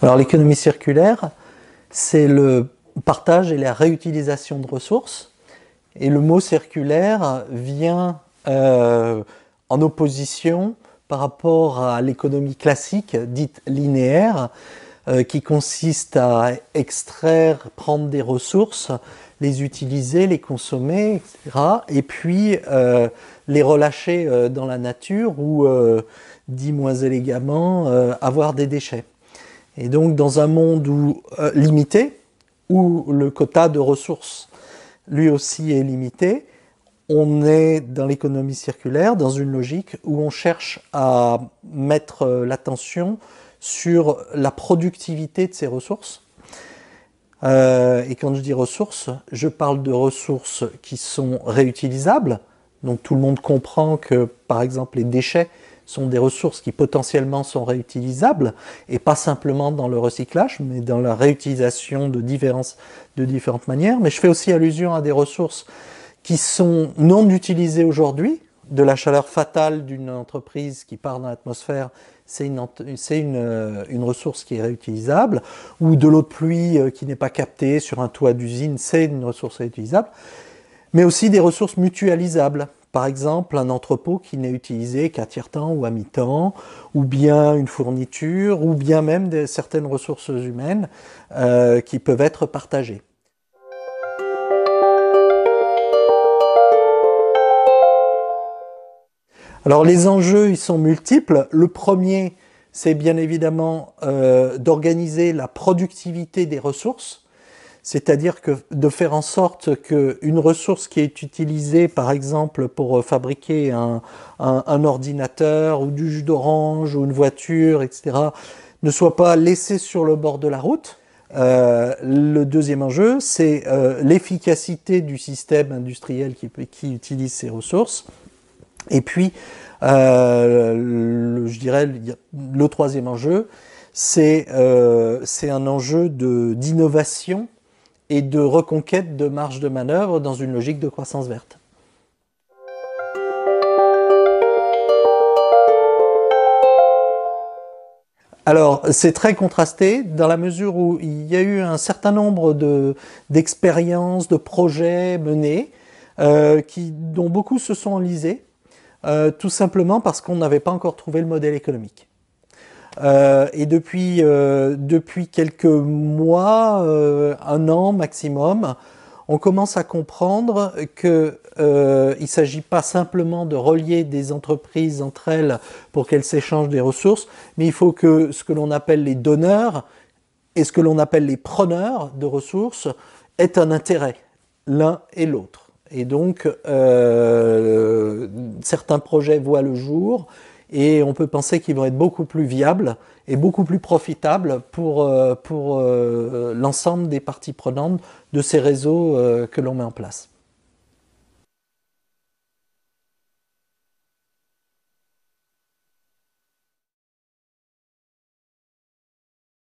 Alors l'économie circulaire, c'est le partage et la réutilisation de ressources. Et le mot circulaire vient en opposition par rapport à l'économie classique, dite linéaire, qui consiste à extraire, prendre des ressources, les utiliser, les consommer, etc. Et puis les relâcher dans la nature ou, dit moins élégamment, avoir des déchets. Et donc dans un monde limité, où le quota de ressources lui aussi est limité, on est dans l'économie circulaire, dans une logique où on cherche à mettre l'attention sur la productivité de ces ressources. Et quand je dis ressources, je parle de ressources qui sont réutilisables. Donc tout le monde comprend que, par exemple, les déchets sont des ressources qui potentiellement sont réutilisables, et pas simplement dans le recyclage, mais dans la réutilisation de différentes manières. Mais je fais aussi allusion à des ressources qui sont non utilisées aujourd'hui. De la chaleur fatale d'une entreprise qui part dans l'atmosphère, c'est une ressource qui est réutilisable, ou de l'eau de pluie qui n'est pas captée sur un toit d'usine, c'est une ressource réutilisable, mais aussi des ressources mutualisables. Par exemple, un entrepôt qui n'est utilisé qu'à tiers-temps ou à mi-temps, ou bien une fourniture, ou bien même certaines ressources humaines qui peuvent être partagées. Alors les enjeux, ils sont multiples. Le premier, c'est bien évidemment d'organiser la productivité des ressources, c'est-à-dire que de faire en sorte qu'une ressource qui est utilisée, par exemple, pour fabriquer un ordinateur ou du jus d'orange ou une voiture, etc., ne soit pas laissée sur le bord de la route. Le deuxième enjeu, c'est l'efficacité du système industriel qui utilise ces ressources. Et puis, je dirais, le troisième enjeu, c'est un enjeu d'innovation et de reconquête de marge de manœuvre dans une logique de croissance verte. Alors, c'est très contrasté dans la mesure où il y a eu un certain nombre d'expériences, de projets menés, dont beaucoup se sont enlisés, tout simplement parce qu'on n'avait pas encore trouvé le modèle économique. Et depuis quelques mois, un an maximum, on commence à comprendre qu'il ne s'agit pas simplement de relier des entreprises entre elles pour qu'elles s'échangent des ressources, mais il faut que ce que l'on appelle les donneurs et ce que l'on appelle les preneurs de ressources aient un intérêt, l'un et l'autre. Et donc, certains projets voient le jour, et on peut penser qu'ils vont être beaucoup plus viables et beaucoup plus profitables pour l'ensemble des parties prenantes de ces réseaux que l'on met en place.